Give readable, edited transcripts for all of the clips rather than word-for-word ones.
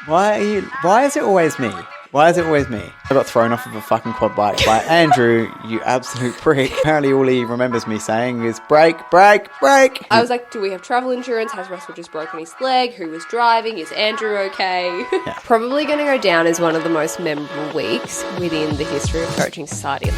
Why is it always me? Why is it always me? I got thrown off of a fucking quad bike by Andrew, you absolute prick. Apparently all he remembers me saying is brake, brake, brake. I was like, do we have travel insurance? Has Russell just broken his leg? Who was driving? Is Andrew okay? Yeah. Probably going to go down as one of the most memorable weeks within the history of Coaching Society.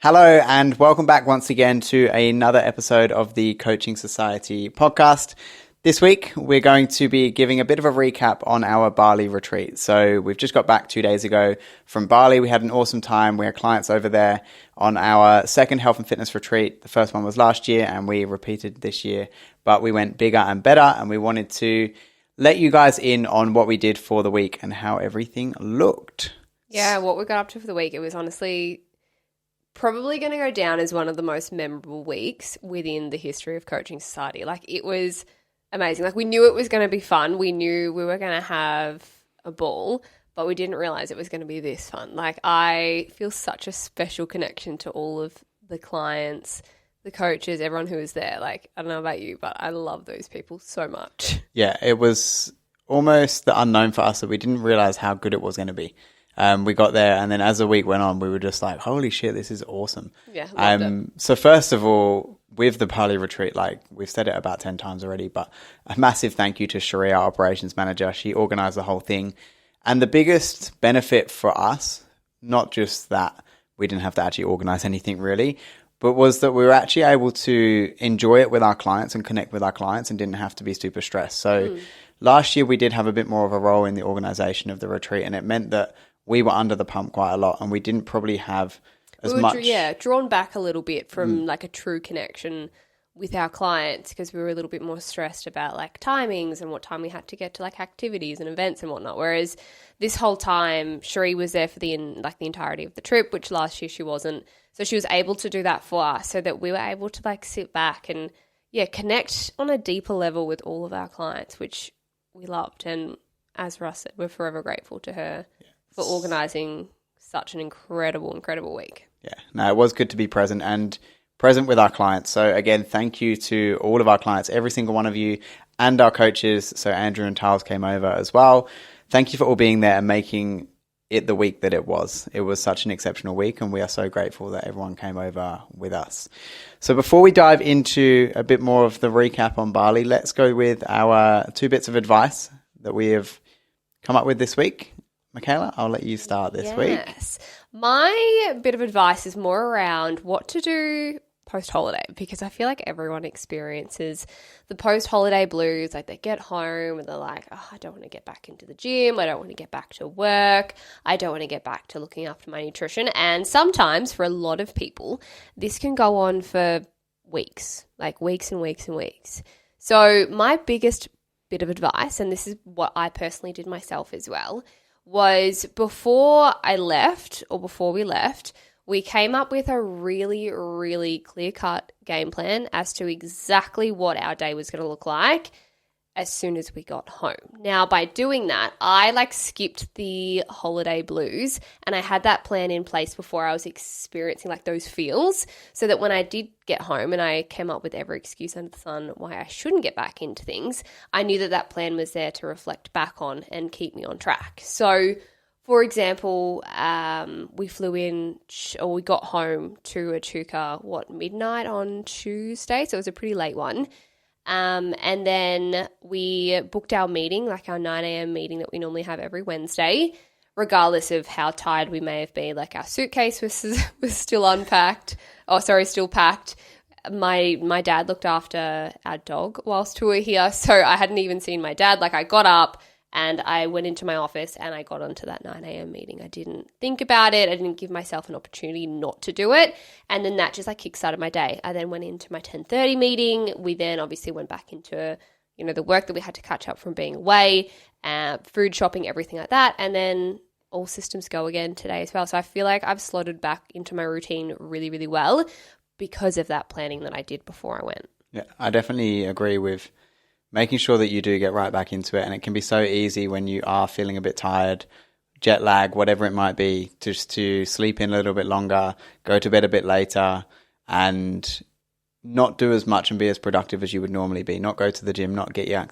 Hello and welcome back once again to another episode of the Coaching Society podcast. This week, we're going to be giving a bit of a recap on our Bali retreat. So we've just got back 2 days ago from Bali. We had an awesome time. We had clients over there on our second health and fitness retreat. The first one was last year and we repeated this year, but we went bigger and better and we wanted to let you guys in on what we did for the week and how everything looked. Yeah, what we got up to for the week, it was honestly probably going to go down as one of the most memorable weeks within the history of Coaching Society. Like, it was amazing. Like, we knew it was going to be fun. We knew we were going to have a ball, but we didn't realize it was going to be this fun. Like, I feel such a special connection to all of the clients, the coaches, everyone who was there. Like, I don't know about you, but I love those people so much. Yeah, it was almost the unknown for us that we didn't realize how good it was going to be. We got there and then as the week went on, we were just like, holy shit, this is awesome. Yeah, loved it. So first of all, with the Bali retreat, like we've said it about 10 times already, but a massive thank you to Sheree, our operations manager. She organized the whole thing. And the biggest benefit for us, not just that we didn't have to actually organize anything really, but was that we were actually able to enjoy it with our clients and connect with our clients and didn't have to be super stressed. So last year we did have a bit more of a role in the organization of the retreat, and it meant that we were under the pump quite a lot and we didn't probably have as much. Drawn back a little bit from like a true connection with our clients because we were a little bit more stressed about like timings and what time we had to get to like activities and events and whatnot. Whereas this whole time, Sheree was there for the entirety of the trip, which last year she wasn't. So she was able to do that for us so that we were able to like sit back and connect on a deeper level with all of our clients, which we loved. And as Russ said, we're forever grateful to her for organising such an incredible week. Yeah, no, it was good to be present with our clients. So again, thank you to all of our clients, every single one of you and our coaches. So Andrew and Charles came over as well. Thank you for all being there and making it the week that it was. It was such an exceptional week and we are so grateful that everyone came over with us. So before we dive into a bit more of the recap on Bali, let's go with our 2 bits of advice that we have come up with this week. Michaela, I'll let you start this week. Yes. My bit of advice is more around what to do post-holiday because I feel like everyone experiences the post-holiday blues. Like they get home and they're like, oh, I don't want to get back into the gym. I don't want to get back to work. I don't want to get back to looking after my nutrition. And sometimes for a lot of people, this can go on for weeks, like weeks and weeks and weeks. So my biggest bit of advice, and this is what I personally did myself as well, was before we left, we came up with a really, really clear-cut game plan as to exactly what our day was going to look like as soon as we got home. Now, by doing that, I skipped the holiday blues and I had that plan in place before I was experiencing those feels so that when I did get home and I came up with every excuse under the sun why I shouldn't get back into things, I knew that plan was there to reflect back on and keep me on track. So, for example, we got home to Echuca, midnight on Tuesday, so it was a pretty late one. And then we booked our meeting, our 9 a.m. meeting that we normally have every Wednesday, regardless of how tired we may have been. Our suitcase was still unpacked. Still packed. My dad looked after our dog whilst we were here, so I hadn't even seen my dad. I got up and I went into my office and I got onto that 9 a.m. meeting. I didn't think about it. I didn't give myself an opportunity not to do it. And then that just kickstarted my day. I then went into my 10:30 meeting. We then obviously went back into, the work that we had to catch up from being away, food shopping, everything like that. And then all systems go again today as well. So I feel like I've slotted back into my routine really, really well because of that planning that I did before I went. Yeah, I definitely agree with making sure that you do get right back into it. And it can be so easy when you are feeling a bit tired jet lag, whatever it might be, just to sleep in a little bit longer, go to bed a bit later, and not do as much and be as productive as you would normally be. Not go to the gym, not get your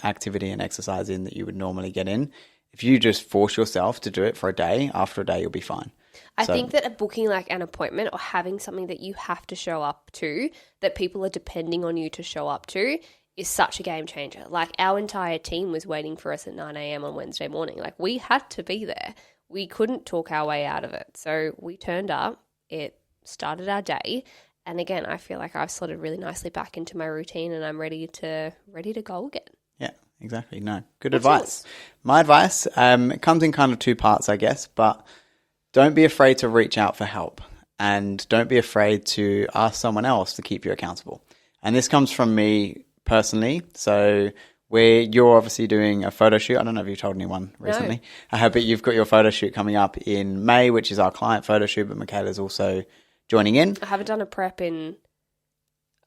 activity and exercise in that you would normally get in. If you just force yourself to do it for a day, after a day, you'll be fine. I think that booking like an appointment or having something that you have to show up to, that people are depending on you to show up to, is such a game changer. Like our entire team was waiting for us at 9 a.m. on Wednesday morning. Like we had to be there. We couldn't talk our way out of it. So we turned up. It started our day. And again, I feel like I've slotted really nicely back into my routine and I'm ready to go again. Yeah, exactly. No, good advice. My advice, it comes in kind of two parts, I guess, but don't be afraid to reach out for help and don't be afraid to ask someone else to keep you accountable. And this comes from me personally. So you're obviously doing a photo shoot. I don't know if you told anyone recently, but you've got your photo shoot coming up in May, which is our client photo shoot, but Michaela's also joining in. I haven't done a prep in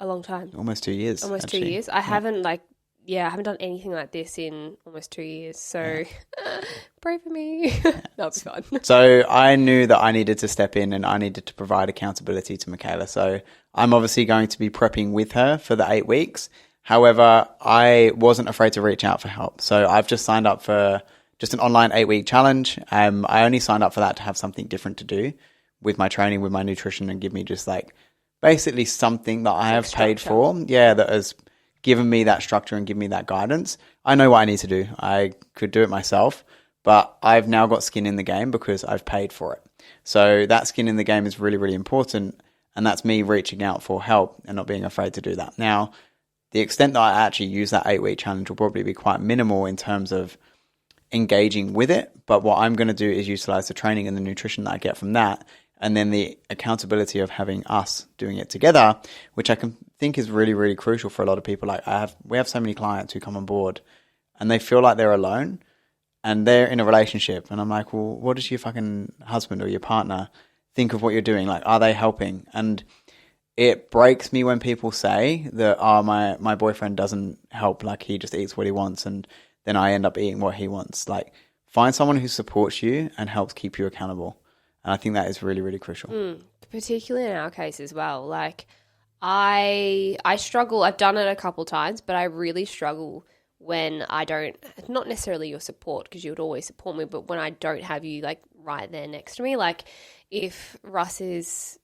a long time. Almost 2 years. Almost actually. 2 years. I haven't I haven't done anything like this in almost 2 years. So pray for me. That'll be fun. So I knew that I needed to step in and I needed to provide accountability to Michaela. So I'm obviously going to be prepping with her for the 8 weeks. However, I wasn't afraid to reach out for help. So I've just signed up for just an online 8-week challenge. I only signed up for that to have something different to do with my training, with my nutrition, and give me just like basically something that I have paid for. Yeah, that has given me that structure and given me that guidance. I know what I need to do. I could do it myself, but I've now got skin in the game because I've paid for it. So that skin in the game is really, really important. And that's me reaching out for help and not being afraid to do that. Now, the extent that I actually use that 8-week challenge will probably be quite minimal in terms of engaging with it. But what I'm going to do is utilize the training and the nutrition that I get from that. And then the accountability of having us doing it together, which I can think is really, really crucial for a lot of people. Like we have so many clients who come on board and they feel like they're alone and they're in a relationship. And I'm like, well, what does your fucking husband or your partner think of what you're doing? Like, are they helping? And it breaks me when people say that, oh, my boyfriend doesn't help. Like he just eats what he wants and then I end up eating what he wants. Like find someone who supports you and helps keep you accountable. And I think that is really, really crucial. Particularly in our case as well. Like I struggle. I've done it a couple times, but I really struggle when I don't, not necessarily your support because you would always support me, but when I don't have you like right there next to me. Like if Russ is,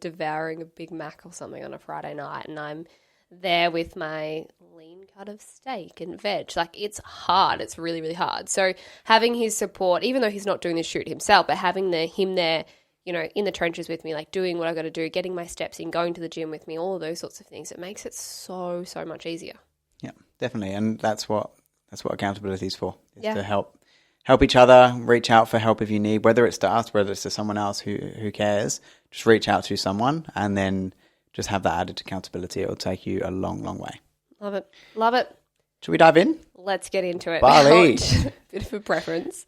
devouring a Big Mac or something on a Friday night and I'm there with my lean cut of steak and veg. Like it's hard. It's really, really hard. So having his support, even though he's not doing the shoot himself, but having him there, in the trenches with me, like doing what I got to do, getting my steps in, going to the gym with me, all of those sorts of things, it makes it so, so much easier. Yeah, definitely. And that's what accountability is for, to help each other, reach out for help if you need, whether it's to us, whether it's to someone else who cares, just reach out to someone and then just have that added accountability. It'll take you a long, long way. Love it. Love it. Should we dive in? Let's get into it. Bali. Bit of a preference.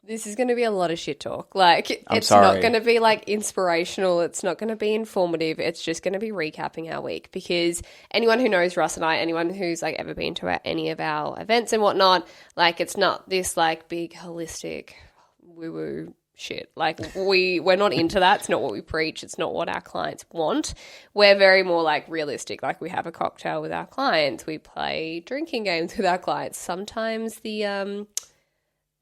This is going to be a lot of shit talk. Like, I'm it's sorry. not going to be like inspirational. It's not going to be informative. It's just going to be recapping our week because anyone who knows Russ and I, anyone who's like ever been to any of our events and whatnot, like it's not this like big holistic woo-woo shit. Like we're not into that. It's not what we preach. It's not what our clients want. We're very more like realistic. Like we have a cocktail with our clients. We play drinking games with our clients. Sometimes the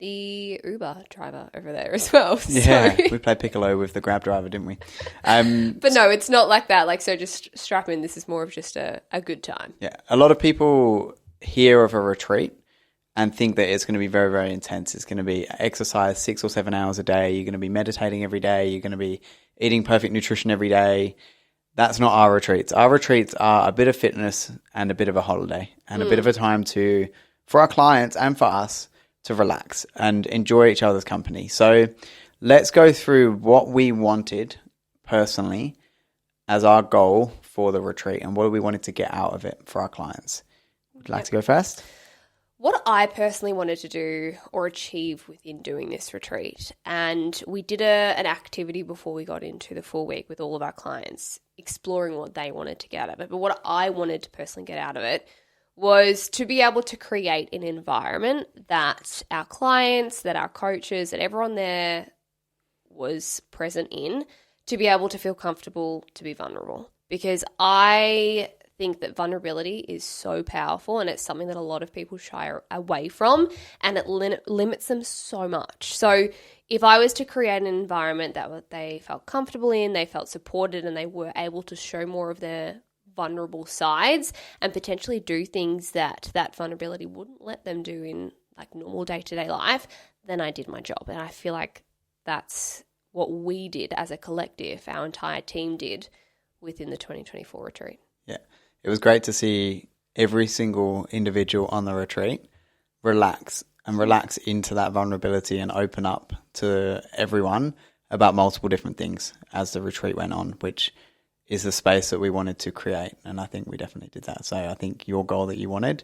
Uber driver over there as well. Yeah, we played Piccolo with the Grab driver, didn't we? But no, it's not like that. Like, so just strap in. This is more of just a good time. Yeah, a lot of people hear of a retreat and think that it's going to be very, very intense. It's going to be exercise 6 or 7 hours a day. You're going to be meditating every day. You're going to be eating perfect nutrition every day. That's not our retreats. Our retreats are a bit of fitness and a bit of a holiday and a bit of a time for our clients and for us to relax and enjoy each other's company. So let's go through what we wanted personally as our goal for the retreat and what we wanted to get out of it for our clients. Would you like to go first? What I personally wanted to do or achieve within doing this retreat, and we did an activity before we got into the full week with all of our clients, exploring what they wanted to get out of it. But what I wanted to personally get out of it was to be able to create an environment that our clients, that our coaches, that everyone there was present in, to be able to feel comfortable to be vulnerable. Because I think that vulnerability is so powerful, and it's something that a lot of people shy away from, and it limits them so much. So if I was to create an environment that they felt comfortable in, they felt supported, and they were able to show more of their vulnerable sides and potentially do things that vulnerability wouldn't let them do in like normal day-to-day life, then I did my job. And I feel like that's what we did as a collective, our entire team did within the 2024 retreat. Yeah. It was great to see every single individual on the retreat relax into that vulnerability and open up to everyone about multiple different things as the retreat went on, which is the space that we wanted to create. And I think we definitely did that. So I think your goal that you wanted,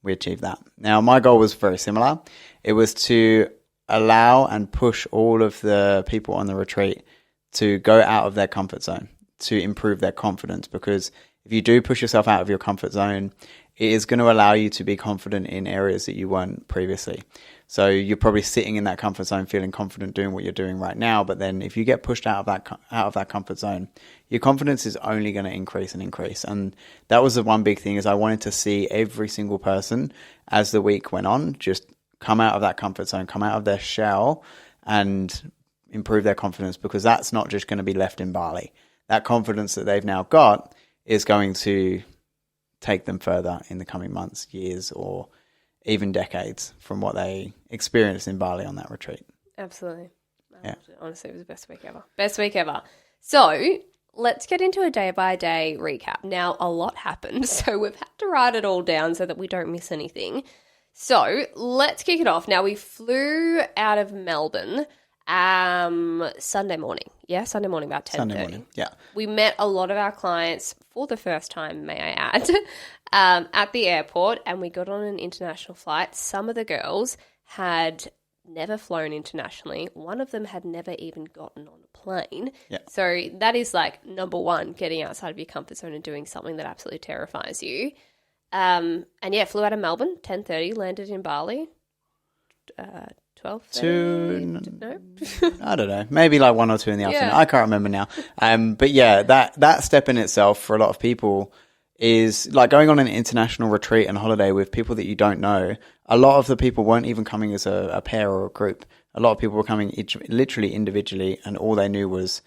we achieved that. Now, my goal was very similar. It was to allow and push all of the people on the retreat to go out of their comfort zone, to improve their confidence. Because if you do push yourself out of your comfort zone, it is going to allow you to be confident in areas that you weren't previously. So you're probably sitting in that comfort zone feeling confident doing what you're doing right now. But then if you get pushed out of that comfort zone, your confidence is only going to increase and increase. And that was the one big thing, is I wanted to see every single person as the week went on just come out of that comfort zone, come out of their shell and improve their confidence, because that's not just going to be left in Bali. That confidence that they've now got is going to take them further in the coming months, years, or even decades from what they experienced in Bali on that retreat. Absolutely. Yeah. Honestly, it was the best week ever. Best week ever. So let's get into a day-by-day recap. Now, a lot happened, so we've had to write it all down so that we don't miss anything. So let's kick it off. Now, we flew out of Melbourne Sunday morning. Yeah, Sunday morning, about 10:30. Sunday morning, yeah. We met a lot of our clients for the first time, may I add, at the airport, and we got on an international flight. Some of the girls had never flown internationally. One of them had never even gotten on a plane. Yeah. So that is like number one, getting outside of your comfort zone and doing something that absolutely terrifies you. And yeah, flew out of Melbourne, 10:30, landed in Bali, 12? No? I don't know. Maybe like 1 or 2 in the afternoon. Yeah. I can't remember now. But yeah, that step in itself for a lot of people is like going on an international retreat and holiday with people that you don't know. A lot of the people weren't even coming as a pair or a group. A lot of people were coming literally individually, and all they knew was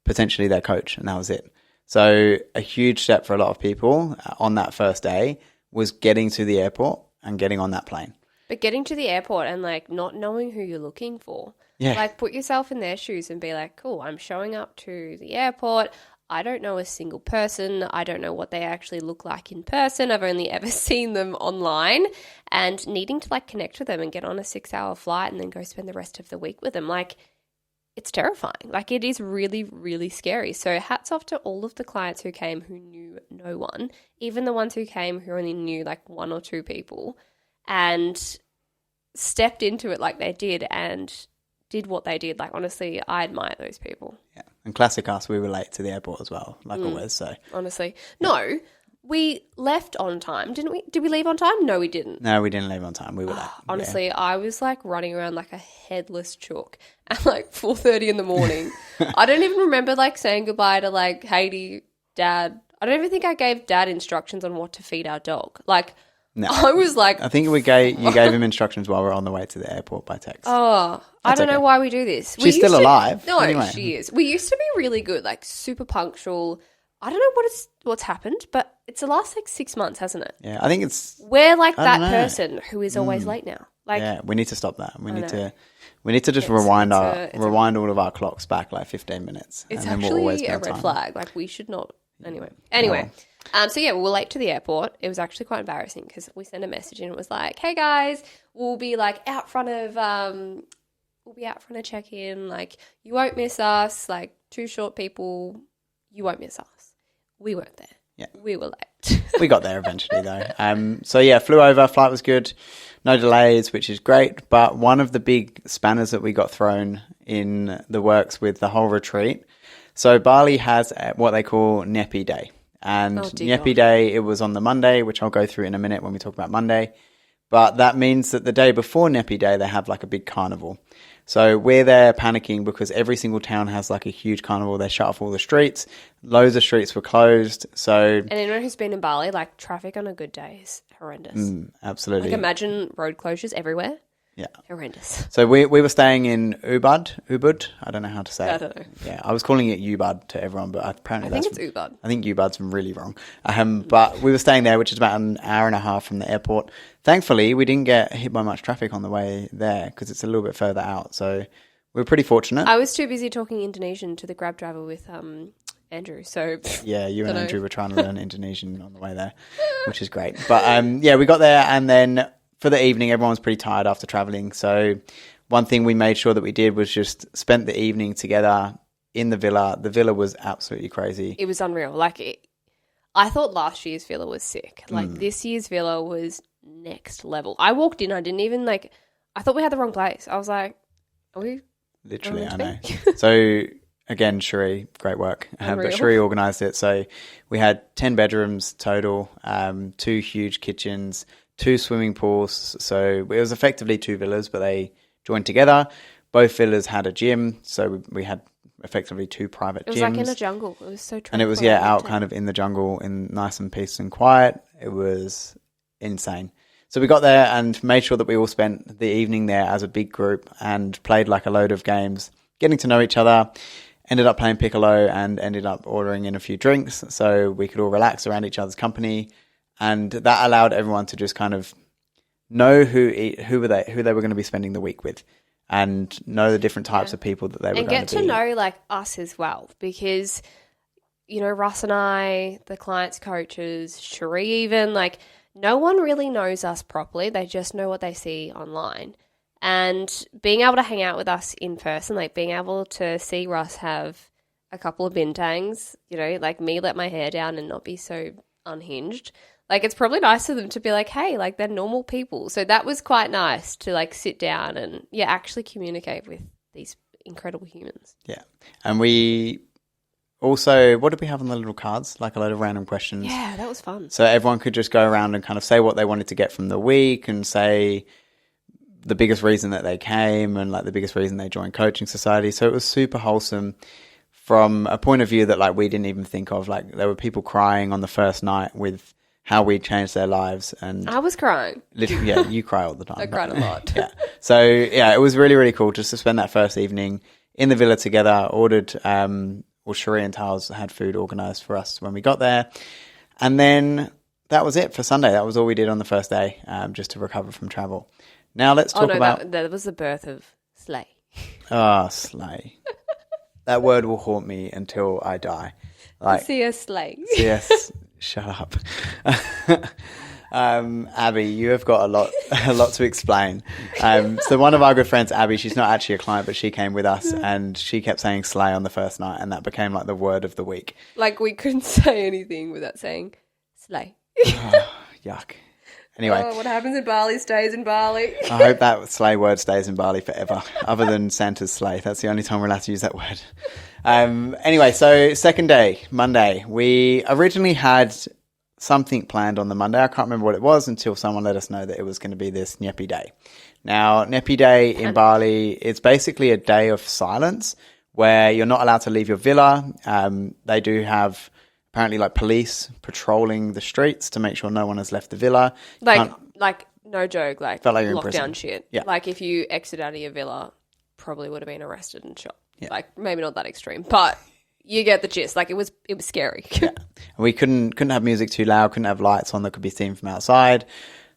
potentially their coach, and that was it. So a huge step for a lot of people on that first day was getting to the airport and getting on that plane. But getting to the airport and like not knowing who you're looking for. Yeah. Like put yourself in their shoes and be like, cool, I'm showing up to the airport. I don't know a single person. I don't know what they actually look like in person. I've only ever seen them online, and needing to like connect with them and get on a 6-hour flight and then go spend the rest of the week with them. Like, it's terrifying. Like, it is really, really scary. So hats off to all of the clients who came who knew no one, even the ones who came who only knew like 1 or 2 people, and stepped into it like they did and did what they did. Like, honestly, I admire those people. Yeah. And classic us, we were late to the airport as well, like always. So honestly. No, we left on time, didn't we? Did we leave on time? No, we didn't. No, we didn't leave on time. We were late. Honestly, yeah. I was like running around like a headless chook at like 4:30 in the morning. I don't even remember like saying goodbye to like Haiti, Dad. I don't even think I gave Dad instructions on what to feed our dog. Like, no. I was like, I think you gave him instructions while we were on the way to the airport by text. Oh, I don't know why we do this. She's still alive. No, anyway. She is. We used to be really good, like super punctual. I don't know what's happened, but it's the last like 6 months, hasn't it? Yeah, I think it's. We're like that person who is always late now. Like, yeah, we need to stop that. We need to just rewind all of our clocks back like 15 minutes. It's and then actually we'll always be a on red time. flag. Like, we should not. Anyway. So yeah, we were late to the airport. It was actually quite embarrassing because we sent a message and it was like, "Hey guys, we'll be like out front of check-in. Like, you won't miss us. Like, 2 short people, you won't miss us." We weren't there. Yeah, we were late. We got there eventually though. So yeah, flew over. Flight was good. No delays, which is great. But one of the big spanners that we got thrown in the works with the whole retreat. So Bali has what they call Nepi Day. And Oh, dear Nyepi God. Day, it was on the Monday, which I'll go through in a minute when we talk about Monday. But that means that the day before Nyepi Day, they have like a big carnival. So we're there panicking because every single town has like a huge carnival. They shut off all the streets. Loads of streets were closed. So And anyone who's been in Bali, like traffic on a good day is horrendous. absolutely. Like imagine road closures everywhere. Yeah. Horrendous. So we were staying in Ubud. I don't know how to say I it. don't know. Yeah, I was calling it Ubud to everyone, but apparently I think it's Ubud. I think Ubud's really wrong. But we were staying there, which is about an hour and a half from the airport. Thankfully, we didn't get hit by much traffic on the way there because it's a little bit further out. So we were pretty fortunate. I was too busy talking Indonesian to the Grab driver with Andrew. So Yeah, you and Dunno. Andrew were trying to learn Indonesian on the way there, which is great. But yeah, we got there, and then for the evening, everyone was pretty tired after traveling. So one thing we made sure that we did was just spent the evening together in the villa. The villa was absolutely crazy. it was unreal. I thought last year's villa was sick. Like this year's villa was next level. I walked in, I didn't even I thought we had the wrong place. I was like, are we? Literally, I Oh, know. okay. So again, Cherie, great work. But Unreal. Cherie organised it. So we had 10 bedrooms total, 2 huge kitchens, 2 swimming pools. So it was effectively 2 villas, but they joined together. Both villas had a gym, so we had effectively 2 private It was gyms. like in a jungle. It was so tranquil. And it was, out kind of in the jungle, in nice and peace and quiet. It was insane. So we got there and made sure that we all spent the evening there as a big group and played like a load of games, getting to know each other. Ended up playing Piccolo and ended up ordering in a few drinks so we could all relax around each other's company. And that allowed everyone to just kind of know who they were going to be spending the week with, and know the different types of people that they were and going get to be. to know like us as well, because Russ and I, the clients, coaches, Cherie, even like no one really knows us properly. They just know what they see online. And being able to hang out with us in person, like being able to see Russ have a couple of bintangs, like me let my hair down and not be so unhinged. Like it's probably nice for them to be like, hey, like they're normal people. So that was quite nice to like sit down and actually communicate with these incredible humans. Yeah. And we also, what did we have on the little cards? Like a load of random questions. Yeah, that was fun. So everyone could just go around and kind of say what they wanted to get from the week and say the biggest reason that they came and like the biggest reason they joined Coaching Society. So it was super wholesome from a point of view that like we didn't even think of. Like there were people crying on the first night with how we changed their lives. And I was crying. literally, yeah, you cry all the time. I cried a lot. Yeah. So yeah, it was really, really cool just to spend that first evening in the villa together. Ordered, Cherie and Tales had food organised for us when we got there. And then that was it for Sunday. That was all we did on the first day, just to recover from travel. Now let's talk about... that was the birth of Slay. Oh, slay. That word will haunt me until I die. Like, See a Slay. yes, shut up. Abby, you have got a lot to explain. So one of our good friends, Abby, she's not actually a client, but she came with us and she kept saying slay on the first night, and that became like the word of the week. Like we couldn't say anything without saying Slay. Yuck. Anyway, what happens in Bali stays in Bali. I hope that slay word stays in Bali forever, other than Santa's sleigh. That's the only time we're allowed to use that word. Anyway, so second day, Monday. We originally had something planned on the Monday. I can't remember what it was until someone let us know that it was going to be this Nyepi Day. Now, Nyepi Day in Bali, it's basically a day of silence where you're not allowed to leave your villa. They do have apparently like police patrolling the streets to make sure no one has left the villa. Like no joke, like Felt like you're in prison. lockdown shit. Yeah. Like if you exit out of your villa, probably would have been arrested and shot. Yeah. Like maybe not that extreme, but you get the gist. Like it was scary. Yeah. We couldn't have music too loud, couldn't have lights on that could be seen from outside.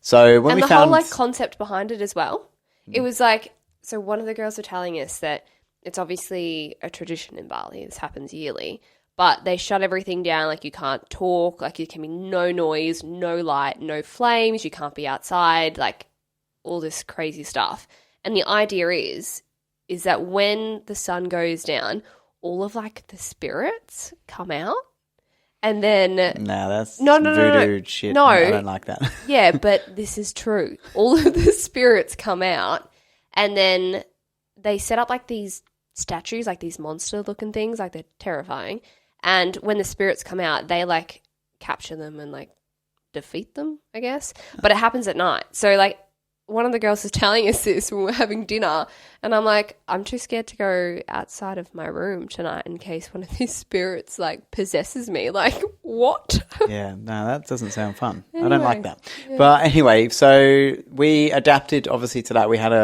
So when and we the found whole like concept behind it as well, it was like, so one of the girls were telling us that it's obviously a tradition in Bali. This happens yearly, but they shut everything down. Like you can't talk, like there can be no noise, no light, no flames. You can't be outside, like all this crazy stuff. And the idea is that when the sun goes down, all of like the spirits come out. And then that's no, voodoo shit. No. I don't like that. yeah, but this is true. All of the spirits come out, and then they set up like these statues, like these monster-looking things, like they're terrifying. And when the spirits come out, they like capture them and like defeat them, I guess. But it happens at night. So like one of the girls was telling us this when we were having dinner, and I'm like, I'm too scared to go outside of my room tonight in case one of these spirits like possesses me. Like, what? Yeah, no, that doesn't sound fun. Anyway, I don't like that. Yeah. But anyway, so we adapted obviously to that. We had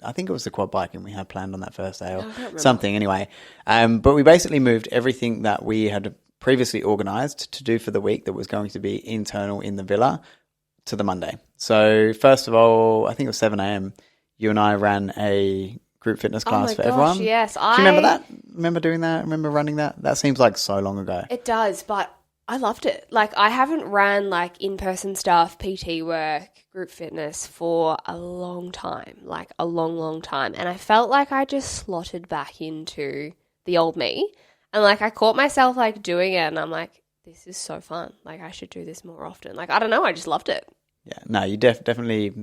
I think it was the quad biking we had planned on that first day or something anyway. But we basically moved everything that we had previously organised to do for the week that was going to be internal in the villa to the Monday. So first of all, I think it was 7 a.m. You and I ran a group fitness class for everyone. Yes, do you remember that? Remember doing that? Remember running that? That seems like so long ago. It does, but I loved it. Like I haven't ran like in-person stuff, PT work, group fitness for a long time, like a long, long time. And I felt like I just slotted back into the old me. And like I caught myself like doing it, and I'm like, this is so fun. Like I should do this more often. Like, I don't know. I just loved it. Yeah, no, you definitely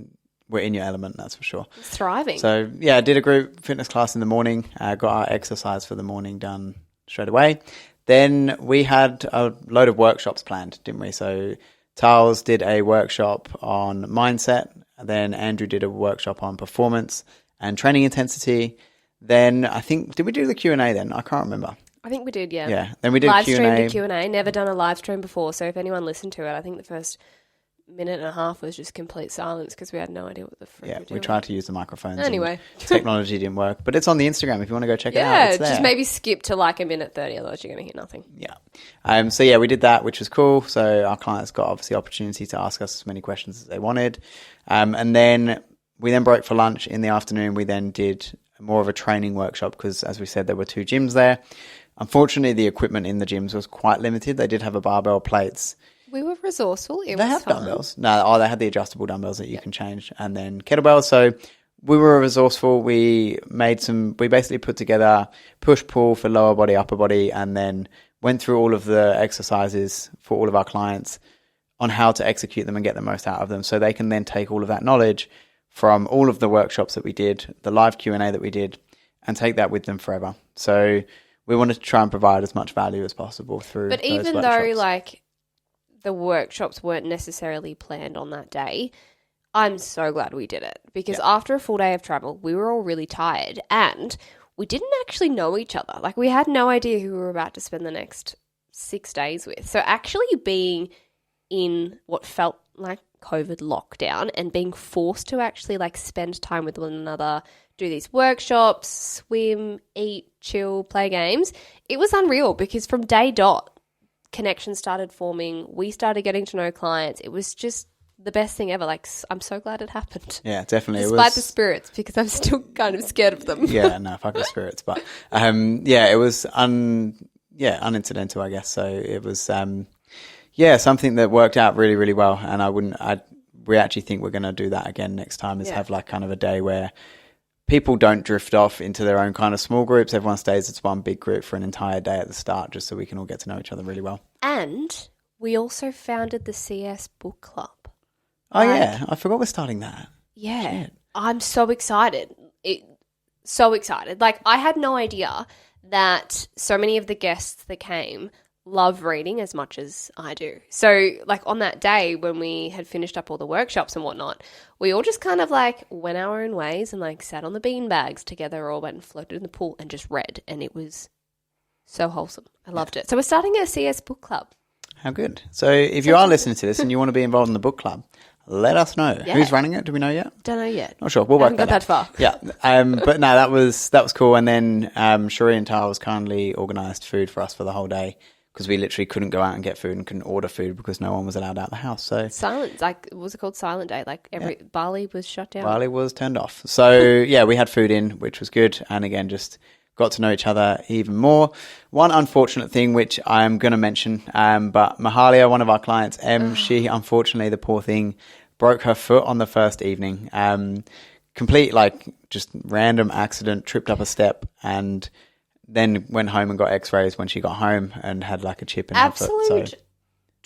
were in your element, that's for sure. It's thriving. So, yeah, I did a group fitness class in the morning, got our exercise for the morning done straight away. Then we had a load of workshops planned, didn't we? So, Charles did a workshop on mindset. Then Andrew did a workshop on performance and training intensity. Then I think, did we do the Q&A then? I can't remember. I think we did, yeah. Yeah, then we did live Q&A. Live streamed a Q&A. Never done a live stream before. So if anyone listened to it, I think the first minute and a half was just complete silence because we had no idea what the frick we were doing. We tried to use the microphones. Anyway. Technology didn't work. But it's on the Instagram if you want to go check it out. Yeah, just maybe skip to like a minute 30, otherwise you're going to hear nothing. Yeah. So, yeah, we did that, which was cool. So our clients got obviously opportunity to ask us as many questions as they wanted. And then we then broke for lunch in the afternoon. We then did more of a training workshop because, as we said, there were 2 gyms there. Unfortunately, the equipment in the gyms was quite limited. They did have a barbell, plates. We were resourceful. They have dumbbells. No, they had the adjustable dumbbells that you can change, and then kettlebells. So we were resourceful. We basically put together push-pull for lower body, upper body, and then went through all of the exercises for all of our clients on how to execute them and get the most out of them. So they can then take all of that knowledge from all of the workshops that we did, the live Q&A that we did, and take that with them forever. So we wanted to try and provide as much value as possible through those workshops. But even though like the workshops weren't necessarily planned on that day, I'm so glad we did it because after a full day of travel, we were all really tired and we didn't actually know each other. Like we had no idea who we were about to spend the next 6 days with. So actually being in what felt like COVID lockdown and being forced to actually like spend time with one another, do these workshops, swim, eat, chill, play games, it was unreal because from day dot, connections started forming. We started getting to know clients. It was just the best thing ever. Like, I'm so glad it happened. Yeah, definitely. Despite the spirits, because I'm still kind of scared of them. Yeah, no, fuck the spirits. But it was unincidental, I guess. So it was something that worked out really, really well. And we actually think we're going to do that again next time, is have like kind of a day where people don't drift off into their own kind of small groups. Everyone stays as one big group for an entire day at the start, just so we can all get to know each other really well. And we also founded the CS Book Club. Oh, yeah. I forgot we're starting that. Yeah. Shit. I'm so excited. So excited. Like, I had no idea that so many of the guests that came love reading as much as I do. So, like, on that day when we had finished up all the workshops and whatnot, we all just kind of, like, went our own ways and, like, sat on the bean bags together or went and floated in the pool and just read. And it was so wholesome. I loved it. So we're starting a CS Book Club. How good. So if you are listening to this and you want to be involved in the book club, let us know. Yeah. Who's running it? Do we know yet? Don't know yet. Not sure. We'll work that out. Got that far. Yeah. But no, that was cool. And then Cherie and Tars kindly organised food for us for the whole day, because we literally couldn't go out and get food and couldn't order food because no one was allowed out of the house. So silent, like, what was it called? Silent day. Like Bali was shut down. Bali was turned off. So yeah, we had food in, which was good. And again, just got to know each other even more. One unfortunate thing, which I'm going to mention, but Mahalia, one of our clients, she unfortunately, the poor thing, broke her foot on the first evening. Complete, like, just random accident, tripped up a step, and then went home and got x-rays when she got home and had like a chip in her foot. So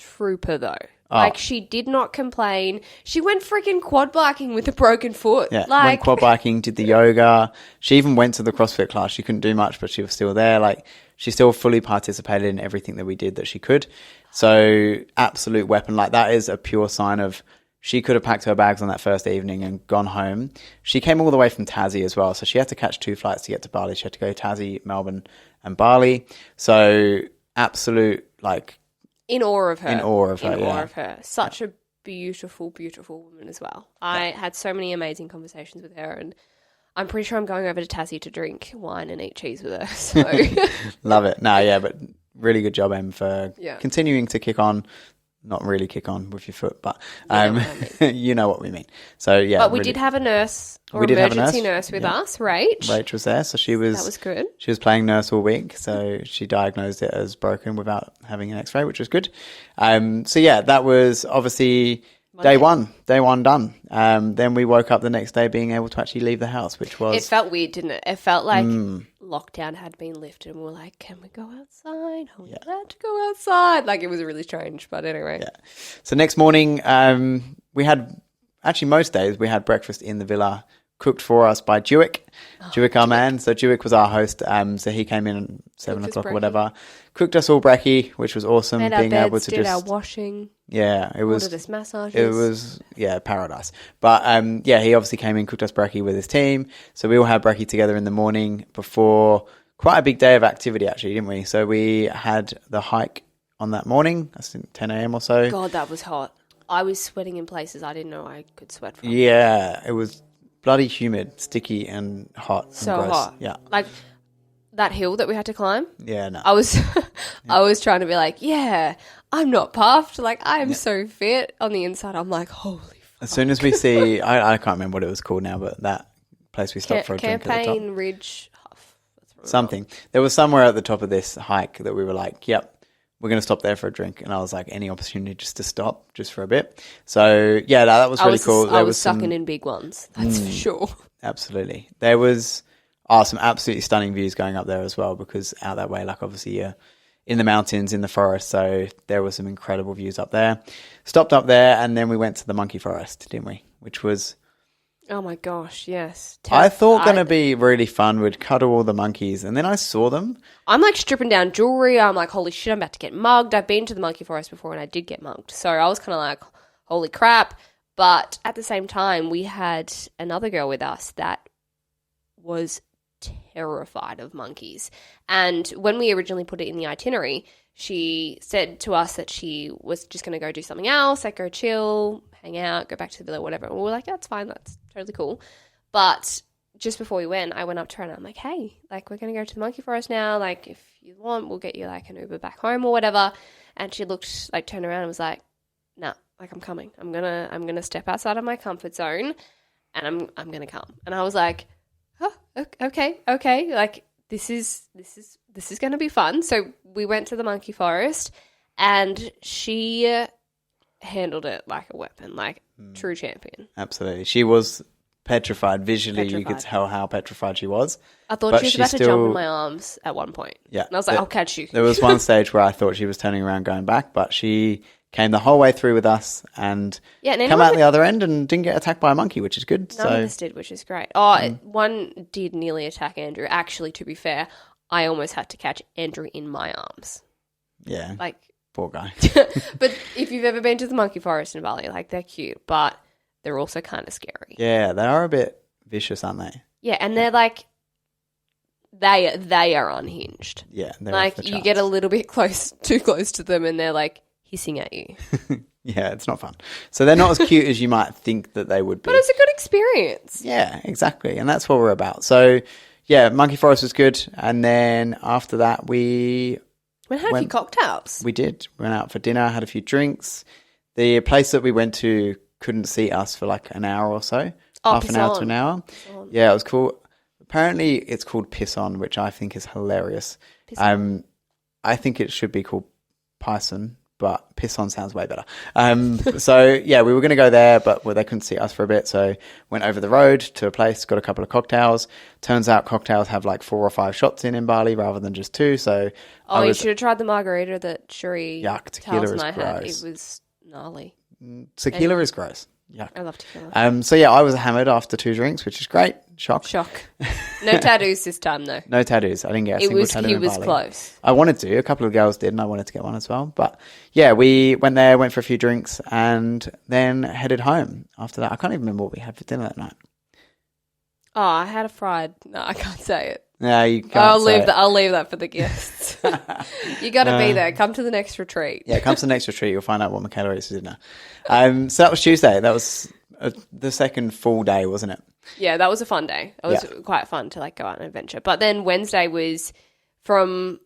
trooper though. Oh. Like, she did not complain. She went freaking quad biking with a broken foot. Yeah, like, went quad biking, did the yoga. She even went to the CrossFit class. She couldn't do much, but she was still there. Like, she still fully participated in everything that we did that she could. So, absolute weapon. Like, that is a pure sign of she could have packed her bags on that first evening and gone home. She came all the way from Tassie as well. So, she had to catch 2 flights to get to Bali. She had to go Tassie, Melbourne, and Bali. So, absolute, like, in awe of her. In awe of her, In yeah. awe of her. Such a beautiful, beautiful woman as well. I had so many amazing conversations with her, and I'm pretty sure I'm going over to Tassie to drink wine and eat cheese with her. So love it. No, yeah, but really good job, Em, for Yeah. continuing to kick on. Not really kick on with your foot, but know what I you know what we mean. So, yeah. But we really- did have a nurse or We did have a emergency nurse, nurse with yeah. us, right? Rach was there, so That was good. she was playing nurse all week, so she diagnosed it as broken without having an X-ray, which was good. So yeah, that was obviously day one done. Then we woke up the next day being able to actually leave the house, which was It felt weird, didn't it? It felt like lockdown had been lifted and we were like, can we go outside? Are we allowed to go outside? Like, it was really strange, but anyway. Yeah. So next morning, we had, actually most days, we had breakfast in the villa cooked for us by Dewick. Dewick, our man. So Dewick was our host. So he came in at 7 Cooked us o'clock or brekkie. whatever. Cooked us all brekkie, which was awesome. Made our being beds, able to did our just, washing, yeah, it was, ordered us massages. it was, yeah, paradise. But yeah, he obviously came in, cooked us brekkie with his team. So we all had brekkie together in the morning before quite a big day of activity, actually, didn't we? So we had the hike on that morning, I think 10 a.m. or so. God, that was hot. I was sweating in places I didn't know I could sweat from. Yeah, it was bloody humid, sticky, and hot. So and gross. hot. Yeah, Like, that hill that we had to climb, yeah, no. I was I was trying to be like, yeah, I'm not puffed. Like, I am so fit. On the inside, I'm like, holy fuck. As soon as we see, I can't remember what it was called now, but that place we stopped for a drink at the top. Campaign Ridge Huff. That's what it was. Something. There was somewhere at the top of this hike that we were like, yep, we're going to stop there for a drink. And I was like, any opportunity just to stop, just for a bit. So, yeah, that was really cool. I was sucking in big ones. That's for sure. Absolutely. There was some absolutely stunning views going up there as well, because out that way, like, obviously you're in the mountains, in the forest, so there were some incredible views up there. Stopped up there, and then we went to the monkey forest, didn't we? Which was, Oh my gosh, yes. I thought going to be really fun. We'd cuddle all the monkeys, and then I saw them. I'm like stripping down jewelry. I'm like, holy shit, I'm about to get mugged. I've been to the monkey forest before and I did get mugged. So I was kind of like, holy crap. But at the same time, we had another girl with us that was terrified of monkeys. And when we originally put it in the itinerary, she said to us that she was just going to go do something else, like go chill, hang out, go back to the villa, whatever. And we were like, that's fine. That's totally cool. But just before we went, I went up to her and I'm like, hey, like, we're going to go to the monkey forest now. Like, if you want, we'll get you like an Uber back home or whatever. And she looked, like, turned around and was like, nah, like, I'm coming. I'm gonna step outside of my comfort zone and I'm gonna come. And I was like, oh, okay. Like, this is gonna be fun. So we went to the monkey forest and she handled it like a weapon, like true champion. Absolutely. She was petrified. Visually, you could Petrified. tell how petrified she was. I thought But she was she about to jump still- in my arms at one point. Yeah. And I was like, I'll catch you. There was one stage where I thought she was turning around going back, but she came the whole way through with us and Yeah, and come anyone out the other end and didn't get attacked by a monkey, which is good. None of So us did, which is great. Oh, one did nearly attack Andrew. Actually, to be fair, I almost had to catch Andrew in my arms. yeah, Like, poor guy. but if you've ever been to the monkey forest in Bali, like, they're cute, but they're also kind of scary. Yeah, they are a bit vicious, aren't they? Yeah, and they're like, they are unhinged. Yeah, they're Like, off the you get a charts. little bit too close to them, and they're like hissing at you. Yeah, it's not fun. So they're not as cute as you might think that they would be. But it's a good experience. Yeah, exactly. And that's what we're about. So, yeah, Monkey Forest was good. And then after that, we We had a few cocktails. did. We went out for dinner, had a few drinks. The place that we went to couldn't seat us for like an hour or so. Oh, half an hour to Piss an On. hour. Piss On. Yeah, it was cool. Apparently, it's called Piss On, which I think is hilarious. Piss On. I think it should be called Python, but piss on sounds way better. So yeah, we were going to go there, but they couldn't see us for a bit. So went over the road to a place, got a couple of cocktails. Turns out cocktails have like 4 or 5 shots in Bali rather than just 2. So you should have tried the margarita that Shuri tequila is and I had. gross. It was gnarly. Tequila is gross. Yeah. I love tequila. So yeah, I was hammered after 2 drinks, which is great. Shock. No tattoos this time though. No tattoos. I didn't get a single tattoo in Bali. He was close. I wanted to. A couple of girls did, and I wanted to get one as well. But yeah, we went there, went for a few drinks, and then headed home after that. I can't even remember what we had for dinner that night. Oh, I had a fried. No, I can't say it. Yeah, you can't. I'll leave that for the guests. You got to be there. Come to the next retreat. Yeah, come to the next retreat. You'll find out what Michaela eats for dinner. So that was Tuesday. That was the second full day, wasn't it? Yeah, that was a fun day. It was quite fun to like go out on an adventure. But then Wednesday was, from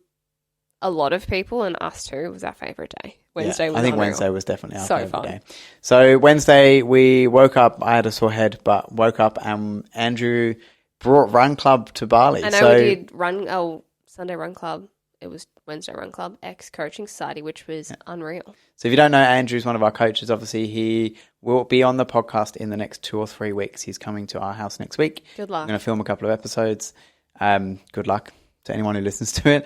a lot of people and us too, was our favourite day. Wednesday was I think unreal. Wednesday was definitely our favourite fun day. So Wednesday we woke up. I had a sore head, but woke up and Andrew brought Run Club to Bali. I know we did Sunday Run Club. It was Wednesday Run Club, ex-coaching society, which was unreal. So if you don't know, Andrew's one of our coaches. Obviously, he will be on the podcast in the next 2 or 3 weeks. He's coming to our house next week. Good luck. I'm going to film a couple of episodes. Good luck to anyone who listens to it.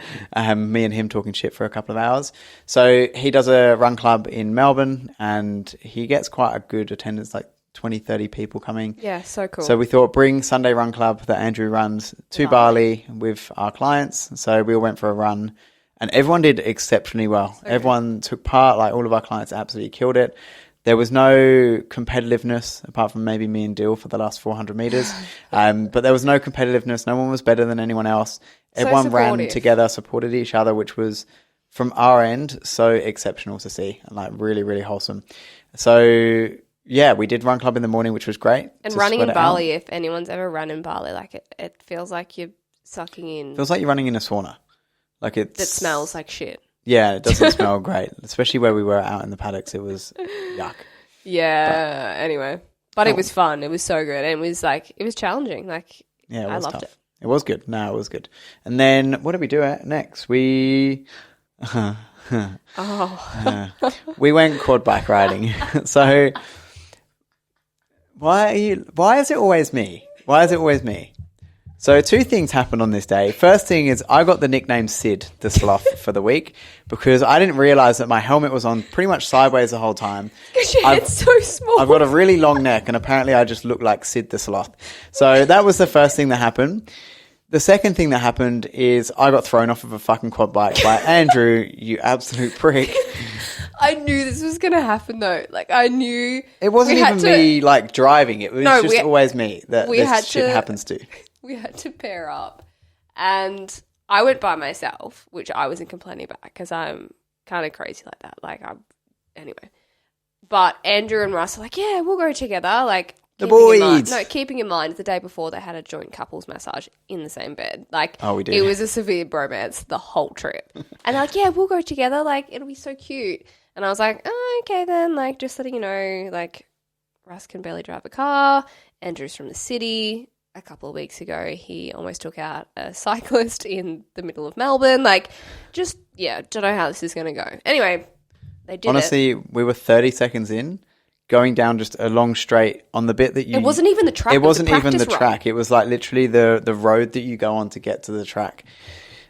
Me and him talking shit for a couple of hours. So he does a run club in Melbourne, and he gets quite a good attendance, like 20, 30 people coming. Yeah, so cool. So we thought bring Sunday Run Club that Andrew runs to Bali with our clients. So we all went for a run and everyone did exceptionally well. So everyone took part, like all of our clients absolutely killed it. There was no competitiveness apart from maybe me and Dill for the last 400 meters. But there was no competitiveness. No one was better than anyone else. Everyone ran together, supported each other, which was from our end so exceptional to see and like really, really wholesome. So yeah, we did Run Club in the morning, which was great. And running in Bali, if anyone's ever run in Bali, like it feels like you're sucking in. Feels like you're running in a sauna. Like that smells like shit. Yeah, it doesn't smell great, especially where we were out in the paddocks. It was yuck. Yeah. Anyway, but it was fun. It was so good, and it was challenging. Like yeah, I loved it. It was good. No, it was good. And then what did we do next? We we went quad bike riding. So why is it always me? Why is it always me? So 2 things happened on this day. First thing is I got the nickname Sid the Sloth for the week because I didn't realise that my helmet was on pretty much sideways the whole time. Because your head's so small. I've got a really long neck and apparently I just look like Sid the Sloth. So that was the first thing that happened. The second thing that happened is I got thrown off of a fucking quad bike by Andrew, you absolute prick. I knew this was going to happen though. Like I knew. It wasn't even me like driving. It was just always me that this shit happens to. We had to pair up and I went by myself, which I wasn't complaining about because I'm kind of crazy like that. Anyway. But Andrew and Russ are like, yeah, we'll go together. Like the boys. Keeping in mind the day before they had a joint couples massage in the same bed. Like we did. It was a severe bromance the whole trip. And they're like, yeah, we'll go together. Like it'll be so cute. And I was like, oh, okay then. Like just letting you know, like Russ can barely drive a car. Andrew's from the city. A couple of weeks ago, he almost took out a cyclist in the middle of Melbourne. Like, just, don't know how this is going to go. Anyway, they did Honestly, we were 30 seconds in, going down just a long straight on the bit that you... It wasn't even the track. It wasn't even the track. It was like literally the road that you go on to get to the track.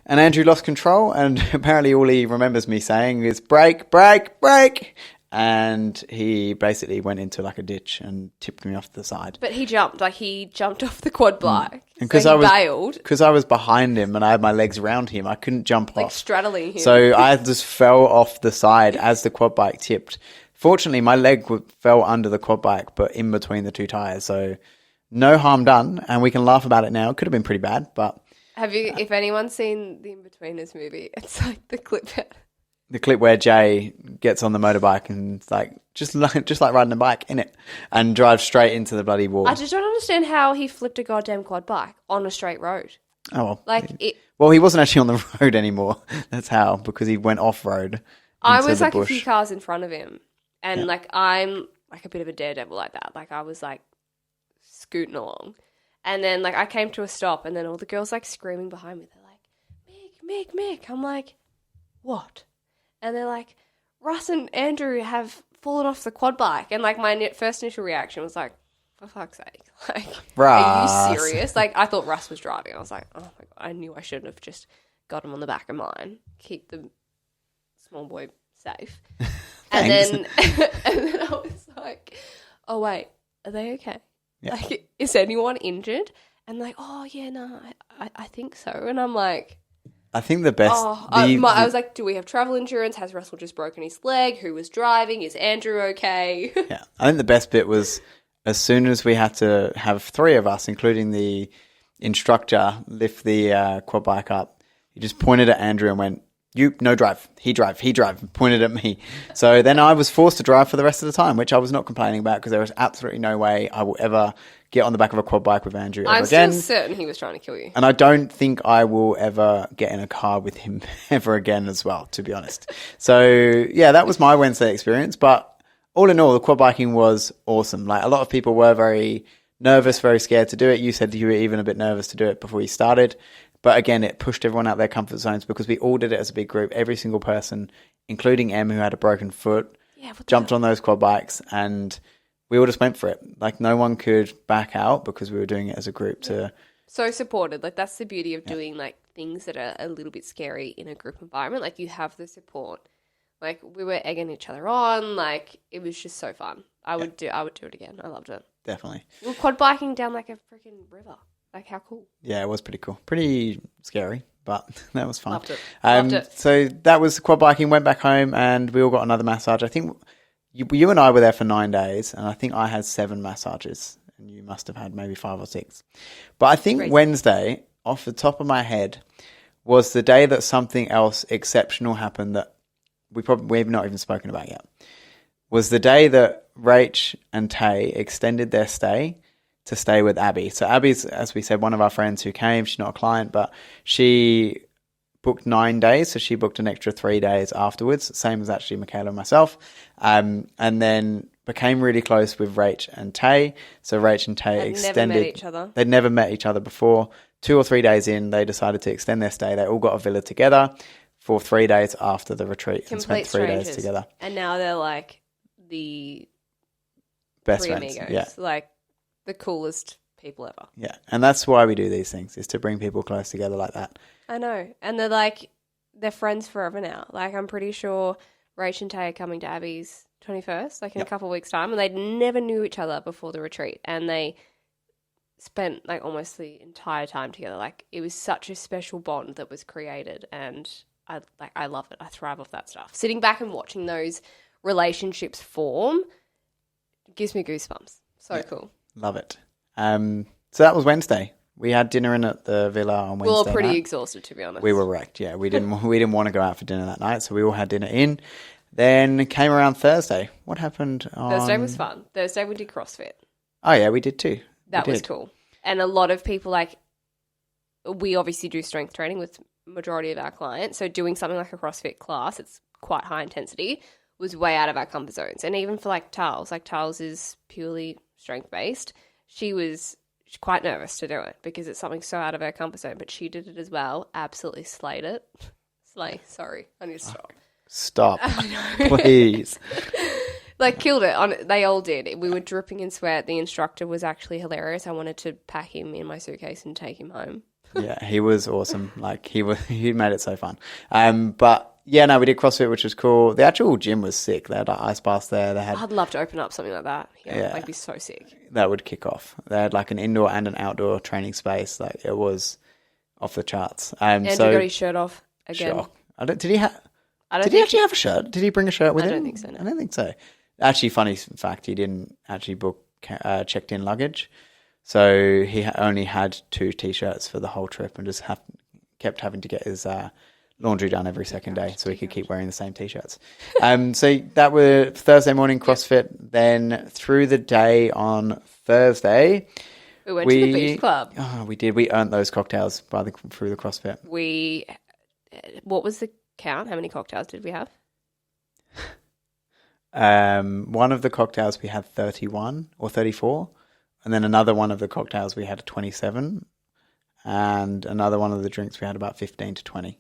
And Andrew lost control, and apparently all he remembers me saying is, brake, brake, brake. And he basically went into like a ditch and tipped me off to the side. But he jumped off the quad bike. And because bailed. Because I was behind him and I had my legs around him, I couldn't jump off. Like straddling him. So I just fell off the side as the quad bike tipped. Fortunately, my leg fell under the quad bike, but in between the 2 tires. So no harm done. And we can laugh about it now. It could have been pretty bad, but... If anyone's seen the In-Betweeners movie, it's like the clip where Jay gets on the motorbike and it's like just like riding a bike in it and drives straight into the bloody wall. I just don't understand how he flipped a goddamn quad bike on a straight road. Oh well. He wasn't actually on the road anymore. That's how, because he went off road. I was like a few cars in front of him, and like I'm like a bit of a daredevil like that. Like I was like scooting along, and then like I came to a stop, and then all the girls like screaming behind me. They're like, Mick. I'm like, what? And they're like, Russ and Andrew have fallen off the quad bike. And like my first initial reaction was like, for fuck's sake, like, are you Russ. serious? Like I thought Russ was driving. I was like, oh my God, I knew I should have just got him on the back of mine. Keep the small boy safe. And then I was like, oh wait, are they okay? Yeah. Like, is anyone injured? And like, oh yeah, no, I think so. And I'm like, I think the best. I was like, do we have travel insurance? Has Russell just broken his leg? Who was driving? Is Andrew okay? Yeah, I think the best bit was as soon as we had to have 3 of us, including the instructor, lift the quad bike up. He just pointed at Andrew and went, "You no drive, he drive," pointed at me. So then I was forced to drive for the rest of the time, which I was not complaining about because there was absolutely no way I will ever get on the back of a quad bike with Andrew ever again. I'm still certain he was trying to kill you. And I don't think I will ever get in a car with him ever again as well, to be honest. So yeah, that was my Wednesday experience. But all in all, the quad biking was awesome. Like a lot of people were very nervous, very scared to do it. You said you were even a bit nervous to do it before you started. But again, it pushed everyone out their comfort zones because we all did it as a big group. Every single person, including Em, who had a broken foot, jumped on those quad bikes and we all just went for it. Like no one could back out because we were doing it as a group to... So supported. Like that's the beauty of doing like things that are a little bit scary in a group environment. Like you have the support. Like we were egging each other on. Like it was just so fun. I would do it again. I loved it. Definitely. We were quad biking down like a freaking river. Like how cool. Yeah, it was pretty cool. Pretty scary, but that was fun. Loved it. So that was quad biking, went back home and we all got another massage. I think you and I were there for 9 days and I think I had 7 massages and you must have had maybe 5 or 6. But I think Crazy. Wednesday, off the top of my head, was the day that something else exceptional happened that we've not even spoken about yet. Was the day that Rach and Tay extended their stay to stay with Abby. So Abby's, as we said, one of our friends who came. She's not a client, but she booked 9 days. So she booked an extra 3 days afterwards, same as actually Michaela and myself. And then became really close with Rach and Tay. So Rach and Tay extended. Never met each other. They'd never met each other before. 2 or 3 days in, they decided to extend their stay. They all got a villa together for 3 days after the retreat and spent 3 days together. And now they're like the best 3 friends. amigos. Yeah. Like the coolest people ever. Yeah. And that's why we do these things, is to bring people close together like that. I know. And they're friends forever now. Like I'm pretty sure Rach and Tay are coming to Abby's 21st, like in a couple of weeks' time. And they never knew each other before the retreat. And they spent like almost the entire time together. Like it was such a special bond that was created. And I love it. I thrive off that stuff. Sitting back and watching those relationships form gives me goosebumps. So cool. Love it. So that was Wednesday. We had dinner in at the villa on Wednesday. We were pretty night. exhausted, to be honest. We were wrecked. Yeah, we didn't want to go out for dinner that night, so we all had dinner in. Then came around Thursday. What happened on Thursday was fun. Thursday we did CrossFit. Oh yeah, we did too. That was cool. And a lot of people, like, we obviously do strength training with majority of our clients. So doing something like a CrossFit class, it's quite high intensity, was way out of our comfort zones. And even for like Tals is purely strength based. She was quite nervous to do it because it's something so out of her comfort zone, but she did it as well. Absolutely slayed it. Sorry, I need to stop. Stop, please. Like killed it. They all did. We were dripping in sweat. The instructor was actually hilarious. I wanted to pack him in my suitcase and take him home. Yeah, he was awesome. Like he made it so fun. But yeah, no, we did CrossFit, which was cool. The actual gym was sick. They had like ice baths there. I'd love to open up something like that. Yeah, like be so sick. That would kick off. They had like an indoor and an outdoor training space. Like it was off the charts. Andrew got his shirt off again. Shock. Did he actually have a shirt? Did he bring a shirt with him? I don't think so. No. I don't think so. Actually, funny fact, he didn't actually book checked in luggage. So he only had 2 T-shirts for the whole trip and just kept having to get his laundry done every second day so he could keep wearing the same T-shirts. So that was Thursday morning CrossFit. Then through the day on Thursday, we went to the beach club. Oh, we did. We earned those cocktails through the CrossFit. What was the count? How many cocktails did we have? One of the cocktails we had 31 or 34. And then another one of the cocktails we had 27, and another one of the drinks we had about 15 to 20.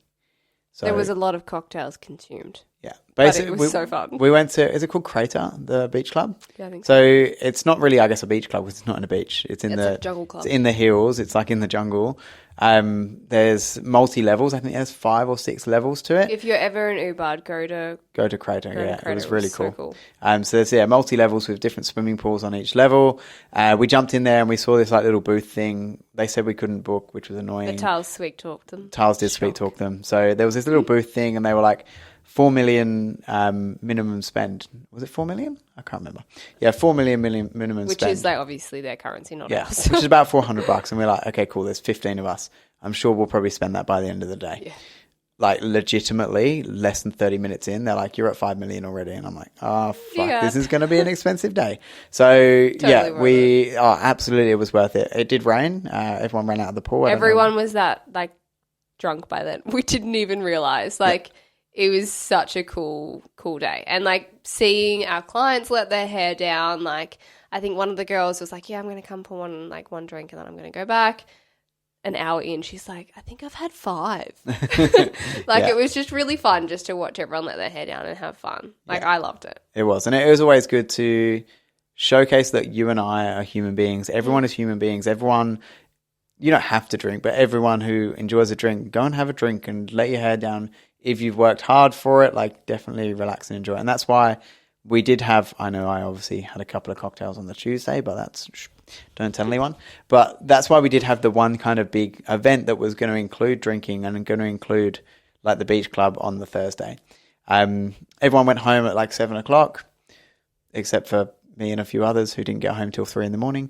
So there was a lot of cocktails consumed. Yeah. But it was so fun. We went to, is it called Crater, the beach club? Yeah, I think so. It's not really, I guess, a beach club because it's not in a beach. It's a jungle club. It's in the hills. It's like in the jungle. There's multi-levels. I think there's 5 or 6 levels to it. If you're ever in Ubud, go to Crater. Crater. It was really so cool. So there's multi-levels with different swimming pools on each level. We jumped in there and we saw this like little booth thing. They said we couldn't book, which was annoying. The Tiles sweet talked them. Tiles did sweet talk them. So there was this little booth thing and they were like 4 million minimum spend. Was it 4 million? I can't remember. Yeah, 4 million minimum which spend. Which is like obviously their currency, not ours. Which is about $400. And we're like, okay, cool. There's 15 of us. I'm sure we'll probably spend that by the end of the day. Yeah. Like legitimately less than 30 minutes in, they're like, you're at 5 million already. And I'm like, oh, fuck, this is going to be an expensive day. So totally absolutely. It was worth it. It did rain. Everyone ran out of the pool. Everyone was like drunk by then. We didn't even realize it was such a cool day. And like seeing our clients let their hair down, like I think one of the girls was like, yeah, I'm going to come for one drink and then I'm going to go back. An hour in, she's like, I think I've had 5. It was just really fun just to watch everyone let their hair down and have fun. I loved it. It was. And it was always good to showcase that you and I are human beings. Everyone is human beings. Everyone, you don't have to drink, but everyone who enjoys a drink, go and have a drink and let your hair down. If you've worked hard for it, definitely relax and enjoy it. And that's why we did have, I know I obviously had a couple of cocktails on the Tuesday, but don't tell anyone. But that's why we did have the one kind of big event that was going to include drinking and going to include the beach club on the Thursday. Everyone went home at 7:00, except for me and a few others who didn't get home till 3 a.m.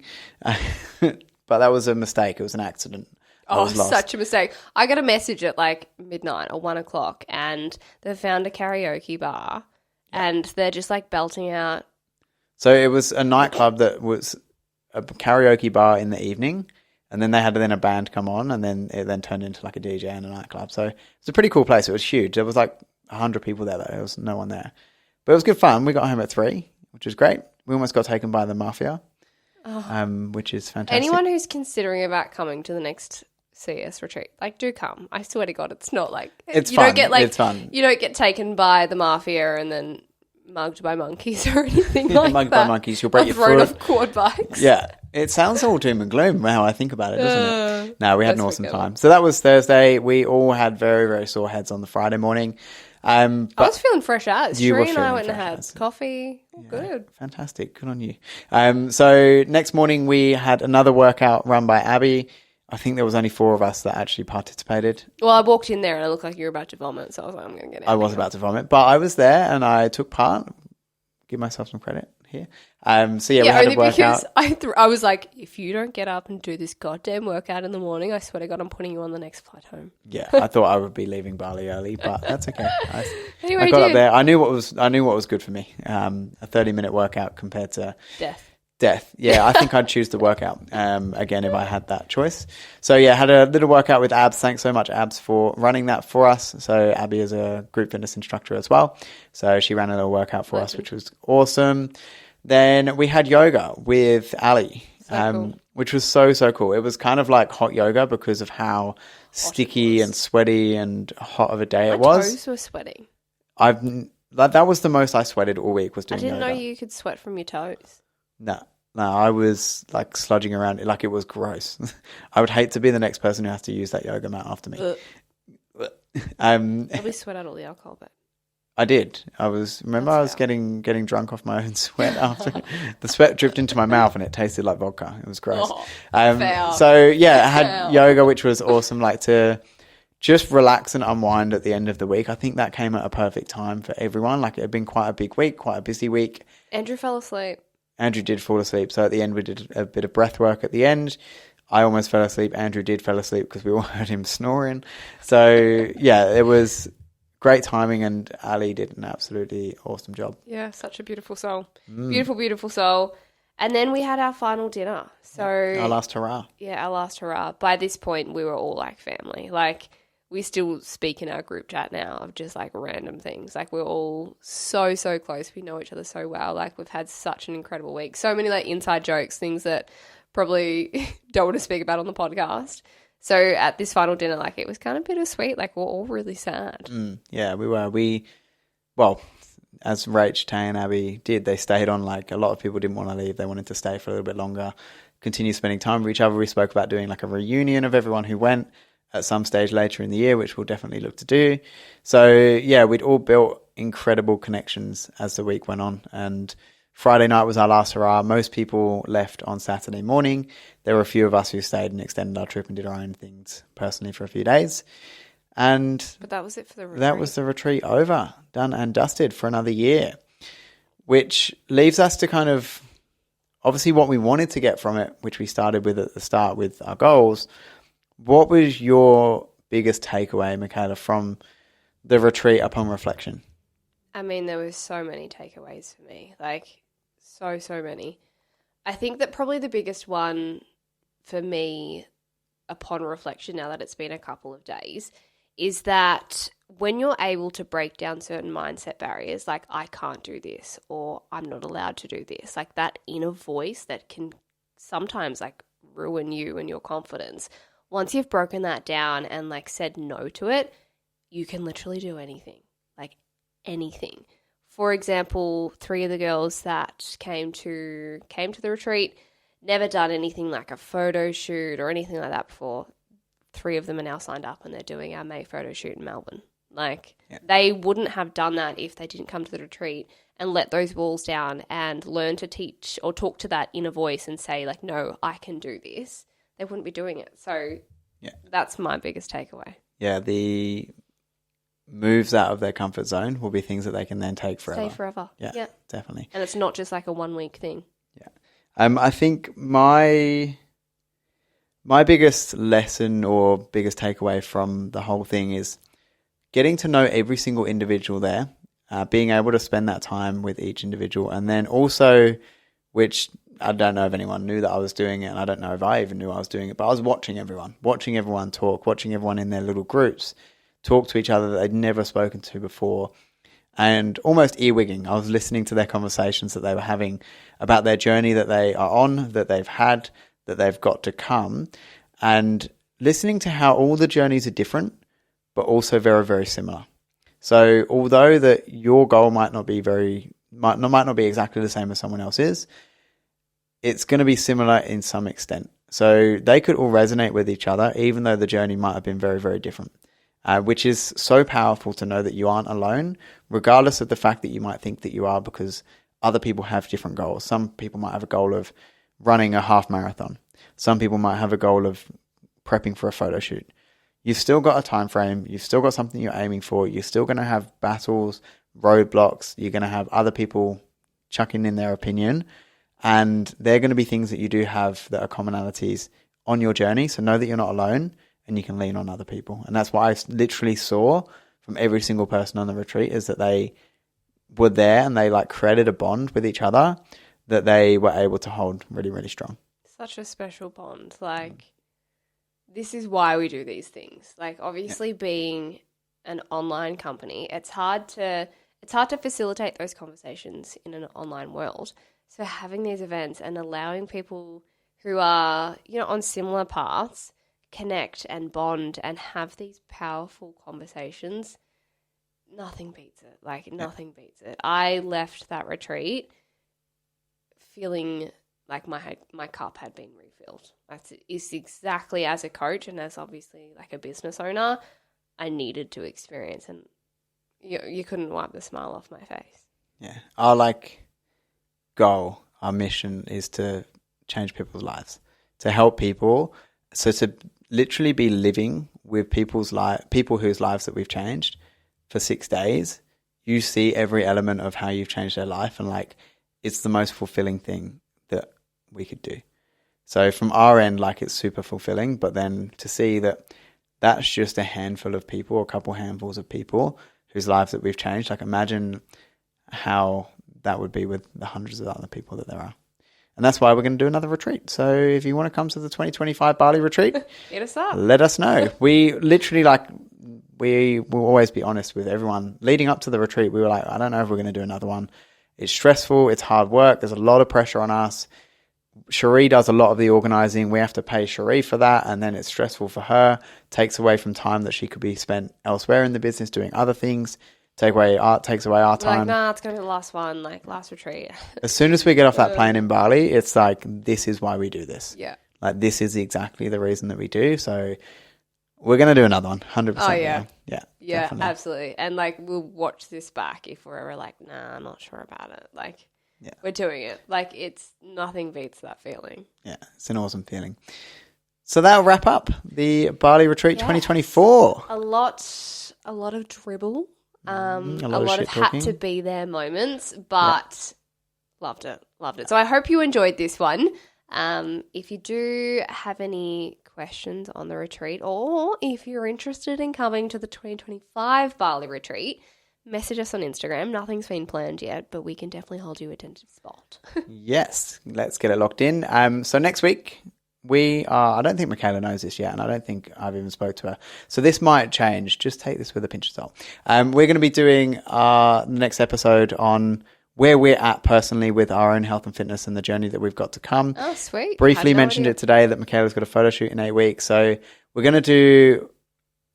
But that was a mistake. It was an accident. Oh, such a mistake. I got a message at midnight or 1:00 and they found a karaoke bar and they're just belting out. So it was a nightclub that was a karaoke bar in the evening and then they had a band come on and then it then turned into a DJ and a nightclub. So it's a pretty cool place. It was huge. There was 100 people there though. There was no one there. But it was good fun. We got home at 3, which was great. We almost got taken by the mafia, which is fantastic. Anyone who's considering about coming to the next CS retreat, do come. I swear to God, it's not it's fun. It's fun. You don't get taken by the mafia and then mugged by monkeys or anything like mugged that. by monkeys, you'll break your thrown foot. Off quad bikes. Yeah, it sounds all doom and gloom how I think about it, doesn't it? No, we had an awesome time. So that was Thursday. We all had very, very sore heads on the Friday morning. I was feeling fresh as. You were Sheree and I went and fresh had as. coffee. Good. Fantastic. Good on you. So next morning we had another workout run by Abby. I think there was only 4 of us that actually participated. Well, I walked in there and it looked like you were about to vomit, so I was like, I'm going to get out. I was about to vomit, but I was there and I took part. Give myself some credit here. We had a workout. Because I was like, if you don't get up and do this goddamn workout in the morning, I swear to God, I'm putting you on the next flight home. Yeah, I thought I would be leaving Bali early, but that's okay. Anyway, I got up there. I knew what was good for me. A 30-minute workout compared to death. Yeah, I think I'd choose the workout again if I had that choice. So yeah, had a little workout with Abs. Thanks so much, Abs, for running that for us. So Abby is a group fitness instructor as well. So she ran a little workout for us, which was awesome. Then we had yoga with Ali, cool. which was so cool. It was kind of like hot yoga because of how sticky and sweaty and hot of a day it was. My toes were sweating. That was the most I sweated all week was doing yoga. I didn't know you could sweat from your toes. No, I was sludging around it it was gross. I would hate to be the next person who has to use that yoga mat after me. Probably sweat out all the alcohol, but I did. I was getting drunk off my own sweat after the sweat dripped into my mouth and it tasted like vodka. It was gross. So yeah, I had yoga, which was awesome. To just relax and unwind at the end of the week. I think that came at a perfect time for everyone. It had been quite a big week, quite a busy week. Andrew fell asleep. Andrew did fall asleep. So at the end, we did a bit of breath work at the end. I almost fell asleep. Andrew did fall asleep because we all heard him snoring. So yeah, it was great timing and Ali did an absolutely awesome job. Yeah, such a beautiful soul. Beautiful, beautiful soul. And then we had our final dinner. So our last hurrah. Yeah, our last hurrah. By this point, we were all family. We still speak in our group chat now of just random things. We're all so close. We know each other so well. We've had such an incredible week. So many inside jokes, things that probably don't want to speak about on the podcast. So at this final dinner, it was kind of bittersweet. We're all really sad. Yeah, we were. We well, as Rach, Tay and Abby did, they stayed on. Like a lot of people didn't want to leave. They wanted to stay for a little bit longer, continue spending time with each other. We spoke about doing like a reunion of everyone who went at some stage later in the year, which we'll definitely look to do. So yeah, we'd all built incredible connections as the week went on. And Friday night was our last hurrah. Most people left on Saturday morning. There were a few of us who stayed and extended our trip and did our own things personally for a few days. But that was it for the retreat. That was the retreat over, done and dusted for another year, which leaves us to kind of, obviously what we wanted to get from it, which we started with at the start with our goals. What was your biggest takeaway, Michaela, from the retreat upon reflection? I mean, there were so many takeaways for me, like so many. I think that probably the biggest one for me upon reflection, now that it's been a couple of days, is that when you're able to break down certain mindset barriers, like I can't do this or I'm not allowed to do this, like that inner voice that can sometimes like ruin you and your confidence. Once you've broken that down and like said no to it, you can literally do anything, like anything. For example, 3 of the girls that came to the retreat, never done anything like a photo shoot or anything like that before. 3 of them are now signed up and they're doing our May photo shoot in Melbourne. Like they wouldn't have done that if they didn't come to the retreat and let those walls down and learn to teach or talk to that inner voice and say like, no, I can do this. They wouldn't be doing it. So that's my biggest takeaway. Yeah, the moves out of their comfort zone will be things that they can then take forever. Stay forever. Yeah, definitely. And it's not just like a 1-week thing. Yeah. I think my biggest lesson or biggest takeaway from the whole thing is getting to know every single individual there, being able to spend that time with each individual, and then also, which I don't know if anyone knew that I was doing it, and I don't know if I even knew I was doing it, but I was watching everyone talk, watching everyone in their little groups talk to each other that they'd never spoken to before, and almost earwigging. I was listening to their conversations that they were having about their journey that they are on, that they've had, that they've got to come, and listening to how all the journeys are different, but also very, very similar. So although that your goal might not be exactly the same as someone else's, it's going to be similar in some extent. So they could all resonate with each other, even though the journey might have been very, very different, which is so powerful to know that you aren't alone, regardless of the fact that you might think that you are, because other people have different goals. Some people might have a goal of running a half marathon. Some people might have a goal of prepping for a photo shoot. You've still got a time frame. You've still got something you're aiming for. You're still going to have battles, roadblocks. You're going to have other people chucking in their opinion. And they're going to be things that you do have that are commonalities on your journey. So know that you're not alone and you can lean on other people. And that's what I literally saw from every single person on the retreat, is that they were there and they like created a bond with each other that they were able to hold really, really strong. Such a special bond. Like, this is why we do these things. Like, obviously being an online company, it's hard to facilitate those conversations in an online world. So having these events and allowing people who are, on similar paths connect and bond and have these powerful conversations, nothing beats it. Like, nothing beats it. I left that retreat feeling like my cup had been refilled. It's exactly, as a coach and as obviously like a business owner, I needed to experience, and you couldn't wipe the smile off my face. Yeah. Our goal, our mission is to change people's lives, to help people. So to literally be living with people whose lives that we've changed for 6 days, you see every element of how you've changed their life, and it's the most fulfilling thing that we could do. So from our end, it's super fulfilling, but then to see that that's just a handful of people, or a couple handfuls of people whose lives that we've changed, imagine how that would be with the hundreds of other people that there are. And that's why we're going to do another retreat. So if you want to come to the 2025 Bali retreat, hit us up. Let us know. We literally we will always be honest with everyone. Leading up to the retreat, we were I don't know if we're going to do another one. It's stressful. It's hard work. There's a lot of pressure on us. Cherie does a lot of the organising. We have to pay Cherie for that, and then it's stressful for her. Takes away from time that she could be spent elsewhere in the business doing other things. takes away our We're like, time. nah, it's going to be the last one, like last retreat. As soon as we get off that plane in Bali, it's like, this is why we do this. Yeah. Like, this is exactly the reason that we do. So we're going to do another one, 100%. Oh, yeah. Yeah, Yeah, definitely. absolutely. And like, we'll watch this back if we're ever like, nah, I'm not sure about it. Like, we're doing it. Like, it's nothing beats that feeling. Yeah, it's an awesome feeling. So that'll wrap up the Bali Retreat 2024. A lot of dribble. A lot of shit had talking. to be there moments, but loved it. So I hope you enjoyed this one. If you do have any questions on the retreat, or if you're interested in coming to the 2025 Bali Retreat, message us on Instagram. Nothing's been planned yet, but we can definitely hold you a tentative spot. Yes, let's get it locked in. So next week, I don't think Michaela knows this yet, and I don't think I've even spoke to her. So this might change. Just take this with a pinch of salt. We're going to be doing the next episode on where we're at personally with our own health and fitness and the journey that we've got to come. Oh, sweet. Briefly mentioned it today that Michaela's got a photo shoot in 8 weeks. So we're going to do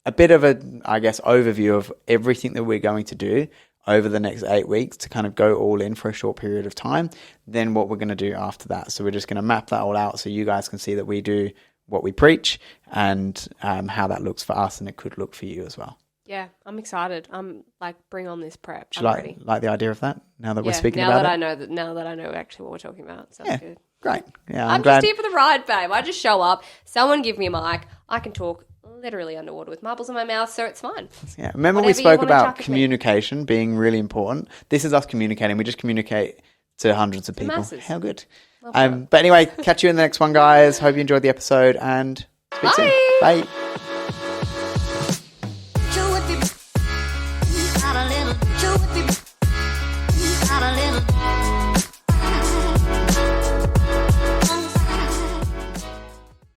a bit of a, I guess, overview of everything that we're going to do over the next 8 weeks to kind of go all in for a short period of time. Then what we're going to do after that. So we're just going to map that all out so you guys can see that we do what we preach and how that looks for us, and it could look for you as well. Yeah, I'm excited. I'm like, bring on this prep. Do you like the idea of that? Now that we're speaking now about that it? now that I know actually what we're talking about. Sounds good. Great. Yeah, I'm glad. just here for the ride, babe. I just show up. Someone give me a mic. I can talk literally underwater with marbles in my mouth, so it's fine. Yeah. Remember we Whatever you spoke wanna about chuck at me. communication being really important. This is us communicating. We just communicate to hundreds of people. masses. How good. But anyway, catch you in the next one, guys. Hope you enjoyed the episode, and speak soon. Bye. Not a little.